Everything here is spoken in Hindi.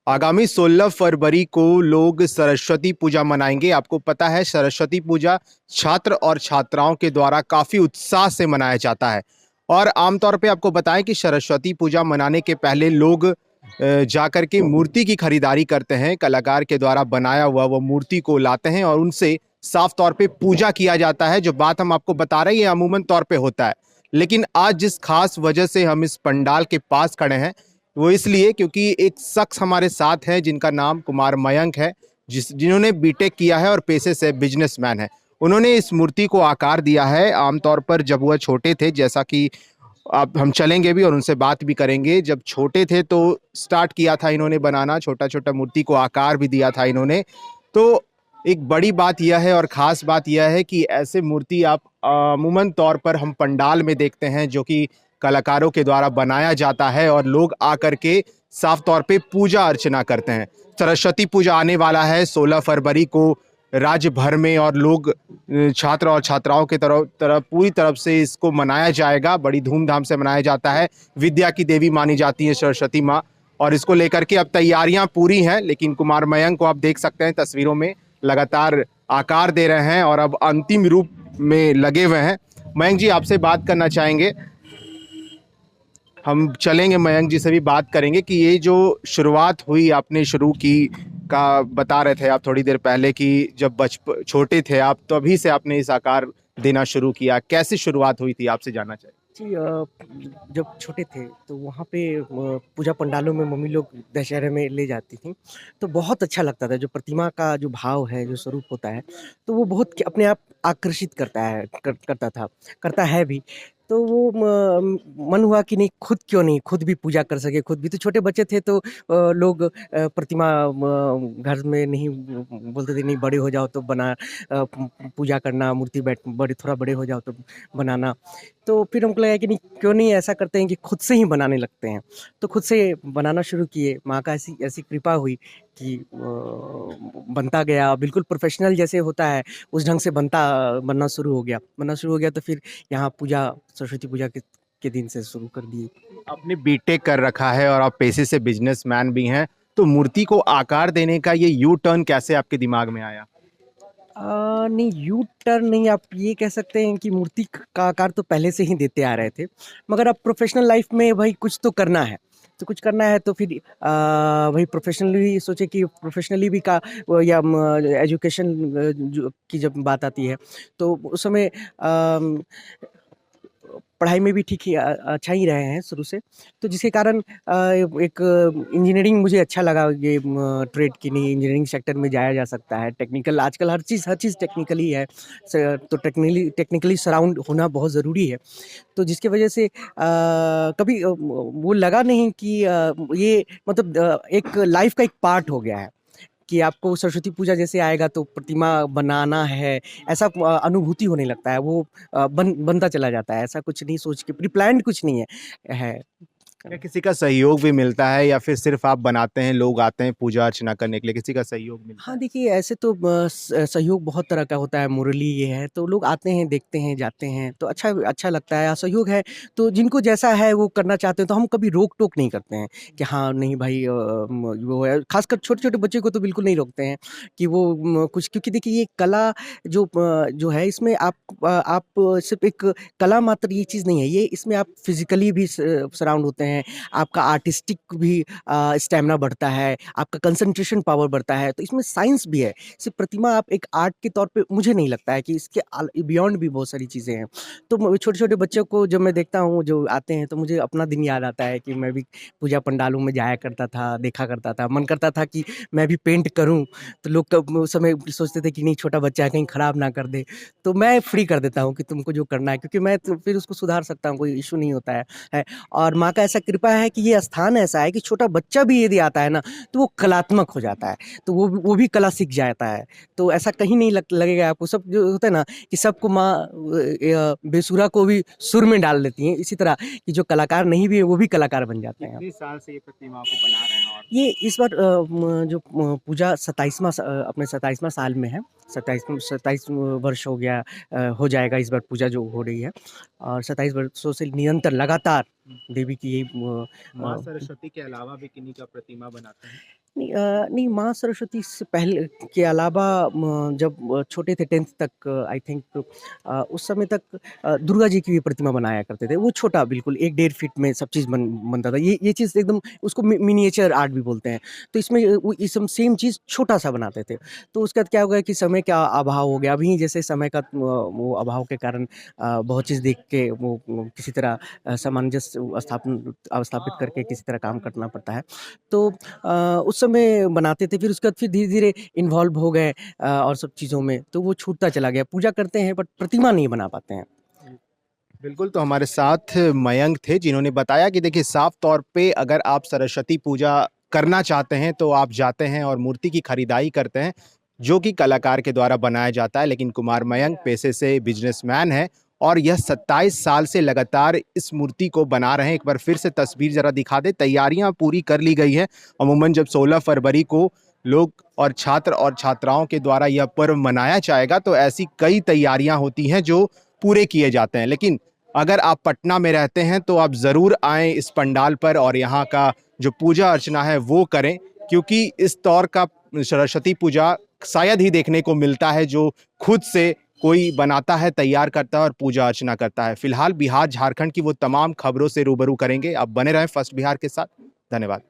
आगामी 16 फरवरी को लोग सरस्वती पूजा मनाएंगे। आपको पता है सरस्वती पूजा छात्र और छात्राओं के द्वारा काफी उत्साह से मनाया जाता है। और आमतौर पे आपको बताएं कि सरस्वती पूजा मनाने के पहले लोग जाकर के मूर्ति की खरीदारी करते हैं। कलाकार के द्वारा बनाया हुआ वो मूर्ति को लाते हैं और उनसे साफ तौर पे पूजा किया जाता है। जो बात हम आपको बता रहे हैं ये अमूमन तौर पे होता है, लेकिन आज जिस खास वजह से हम इस पंडाल के पास खड़े हैं वो इसलिए क्योंकि एक शख्स हमारे साथ है जिनका नाम कुमार मयंक है, जिन्होंने बीटेक किया है और पेशे से बिजनेसमैन है। उन्होंने इस मूर्ति को आकार दिया है। आमतौर पर जब वह छोटे थे, जैसा कि अब हम चलेंगे भी और उनसे बात भी करेंगे, जब छोटे थे तो स्टार्ट किया था इन्होंने बनाना, छोटा छोटा मूर्ति को आकार भी दिया था इन्होंने। तो एक बड़ी बात यह है और ख़ास बात यह है कि ऐसे मूर्ति आप अमूमन तौर पर हम पंडाल में देखते हैं जो कि कलाकारों के द्वारा बनाया जाता है और लोग आकर के साफ तौर पे पूजा अर्चना करते हैं। सरस्वती पूजा आने वाला है 16 फरवरी को राज्य भर में, और लोग छात्र और छात्राओं के तरफ तरफ पूरी तरफ से इसको मनाया जाएगा। बड़ी धूमधाम से मनाया जाता है। विद्या की देवी मानी जाती है सरस्वती माँ, और इसको लेकर के अब तैयारियां पूरी हैं। लेकिन कुमार मयंक को आप देख सकते हैं तस्वीरों में, लगातार आकार दे रहे हैं और अब अंतिम रूप में लगे हुए हैं। मयंक जी, आपसे बात करना चाहेंगे। हम चलेंगे मयंक जी से भी बात करेंगे कि ये जो शुरुआत हुई आपने शुरू की का बता रहे थे आप थोड़ी देर पहले कि जब छोटे थे आप तभी से आपने इस आकार देना शुरू किया। कैसी शुरुआत हुई थी, आपसे जानना चाहिए। जी जब छोटे थे तो वहाँ पे पूजा पंडालों में मम्मी लोग दशहरे में ले जाती थी, तो बहुत अच्छा लगता था। जो प्रतिमा का जो भाव है, जो स्वरूप होता है, तो वो बहुत अपने आप आकर्षित करता था, करता है भी। तो वो मन हुआ कि नहीं, खुद क्यों नहीं, खुद भी पूजा कर सके। खुद भी तो छोटे बच्चे थे, तो लोग प्रतिमा घर में नहीं बोलते थे, नहीं बड़े हो जाओ तो बना पूजा करना, मूर्ति बैठ बड़े थोड़ा बड़े हो जाओ तो बनाना। तो फिर हमको लगा कि नहीं, क्यों नहीं ऐसा करते हैं कि खुद से ही बनाने लगते हैं। तो खुद से बनाना शुरू किए। माँ का ऐसी ऐसी कृपा हुई कि बनता गया, बिल्कुल प्रोफेशनल जैसे होता है उस ढंग से बनना शुरू हो गया। तो फिर यहाँ पूजा, सरस्वती पूजा के दिन से शुरू कर दिए। आपने बीटेक कर रखा है और आप पेशे से बिजनेसमैन भी हैं, तो मूर्ति को आकार देने का ये यू टर्न कैसे आपके दिमाग में आया? नहीं, यू टर्न नहीं, आप ये कह सकते हैं कि मूर्ति का आकार तो पहले से ही देते आ रहे थे, मगर अब प्रोफेशनल लाइफ में भाई कुछ तो करना है। तो कुछ करना है तो फिर वही प्रोफेशनली सोचे कि प्रोफेशनली भी का या एजुकेशन जो की जब बात आती है तो उस समय पढ़ाई में भी ठीक ही अच्छा ही रहे हैं शुरू से। तो जिसके कारण एक इंजीनियरिंग मुझे अच्छा लगा, ये ट्रेड की नहीं, इंजीनियरिंग सेक्टर में जाया जा सकता है। टेक्निकल आजकल हर चीज़ टेक्निकल ही है। तो टेक्निकली सराउंड होना बहुत ज़रूरी है। तो जिसकी वजह से कभी वो लगा नहीं कि ये मतलब एक लाइफ का एक पार्ट हो गया है कि आपको सरस्वती पूजा जैसे आएगा तो प्रतिमा बनाना है, ऐसा अनुभूति होने लगता है। वो बनता चला जाता है, ऐसा कुछ नहीं सोच के, प्री प्लान्ड कुछ नहीं है। क्या किसी का सहयोग भी मिलता है या फिर सिर्फ आप बनाते हैं, लोग आते हैं पूजा अर्चना करने के लिए, किसी का सहयोग मिलता हाँ, है? देखिए ऐसे तो सहयोग बहुत तरह का होता है, मुरली ये है, तो लोग आते हैं, देखते हैं, जाते हैं, तो अच्छा अच्छा लगता है। सहयोग है तो जिनको जैसा है वो करना चाहते हैं, तो हम कभी रोक-टोक नहीं करते हैं कि हाँ, नहीं भाई वो है। ख़ासकर छोटे-छोटे बच्चे को तो बिल्कुल नहीं रोकते हैं कि वो कुछ, क्योंकि देखिए ये कला जो है इसमें आप सिर्फ़ एक कला मात्र ये चीज़ नहीं है, ये इसमें आप फिज़िकली भी सराउंड होते हैं, आपका आर्टिस्टिक भी स्टैमिना बढ़ता है, आपका कंसंट्रेशन पावर बढ़ता है, तो इसमें साइंस भी है। सिर्फ़ प्रतिमा आप एक आर्ट के तौर पे मुझे नहीं लगता है कि इसके बियॉन्ड भी बहुत सारी चीज़ें हैं। तो म छोटे-छोटे बच्चों को जब मैं देखता हूँ जो आते हैं, तो मुझे अपना दिन याद आता है कि मैं भी पूजा पंडालों में जाया करता था, देखा करता था। मन करता था कि मैं भी पेंट करूँ, तो लोग कब उस समय सोचते थे कि नहीं, छोटा बच्चा है कहीं खराब ना कर दे। तो मैं फ्री कर देता हूँ कि तुमको जो करना है, क्योंकि मैं तो फिर उसको सुधार सकता हूँ, कोई इश्यू नहीं होता है। और माँ का ऐसा कृपा है कि ये स्थान ऐसा है कि छोटा बच्चा भी यदि आता है ना, तो वो कलात्मक हो जाता है, तो वो भी कला सीख जाता है। तो ऐसा कहीं नहीं लगेगा आपको। सब जो होता है ना कि सबको माँ बेसुरा को भी सुर में डाल देती हैं, इसी तरह कि जो कलाकार नहीं भी है वो भी कलाकार बन जाते हैं। कितने साल से ये प्रतिमा को बना रहे हैं? और ये इस बार जो पूजा 27वां अपने 27वां साल में है। 27 वर्ष हो गया, हो जाएगा इस बार पूजा जो हो रही है। और 27 वर्षों से निरंतर लगातार देवी की यही माँ सरस्वती के अलावा भी किन्हीं का प्रतिमा बनाते हैं? नहीं, माँ सरस्वती से पहले के अलावा जब छोटे थे 10th तक, आई थिंक उस समय तक दुर्गा जी की भी प्रतिमा बनाया करते थे। वो छोटा बिल्कुल 1 डेढ़ फीट में सब चीज़ बनता था। ये चीज़ एकदम उसको मिनिएचर आर्ट भी बोलते हैं। तो इसमें वो ये सब सेम चीज़ छोटा-सा बनाते थे। तो उसके बाद क्या हो गया कि समय का अभाव हो गया। अभी जैसे समय का वो अभाव के कारण बहुत चीज़ देख के वो किसी तरह सामंजस्य स्थापित करके किसी तरह काम करना पड़ता है। तो उस समय बनाते थे, फिर उसके बाद फिर धीरे-धीरे इन्वॉल्व हो गए और सब चीज़ों में, तो वो छूटता चला गया। पूजा करते हैं बट प्रतिमा नहीं बना पाते हैं। बिल्कुल, तो हमारे साथ मयंक थे जिन्होंने बताया कि देखिए साफ तौर पे अगर आप सरस्वती पूजा करना चाहते हैं तो आप जाते हैं और मूर्ति की खरीदारी करते हैं, जो कि कलाकार के द्वारा बनाया जाता है। लेकिन कुमार मयंक पेशे से बिज़नेसमैन हैं और यह 27 साल से लगातार इस मूर्ति को बना रहे हैं। एक बार फिर से तस्वीर ज़रा दिखा दें, तैयारियाँ पूरी कर ली गई हैं। अमूमन जब 16 फरवरी को लोग और छात्र और छात्राओं के द्वारा यह पर्व मनाया जाएगा, तो ऐसी कई तैयारियाँ होती हैं जो पूरे किए जाते हैं। लेकिन अगर आप पटना में रहते हैं तो आप ज़रूर आएँ इस पंडाल पर और यहाँ का जो पूजा अर्चना है वो करें, क्योंकि इस दौर का सरस्वती पूजा शायद ही देखने को मिलता है जो खुद से कोई बनाता है, तैयार करता है और पूजा अर्चना करता है। फिलहाल बिहार, झारखंड की वो तमाम खबरों से रूबरू करेंगे। आप बने रहें फर्स्ट बिहार के साथ। धन्यवाद।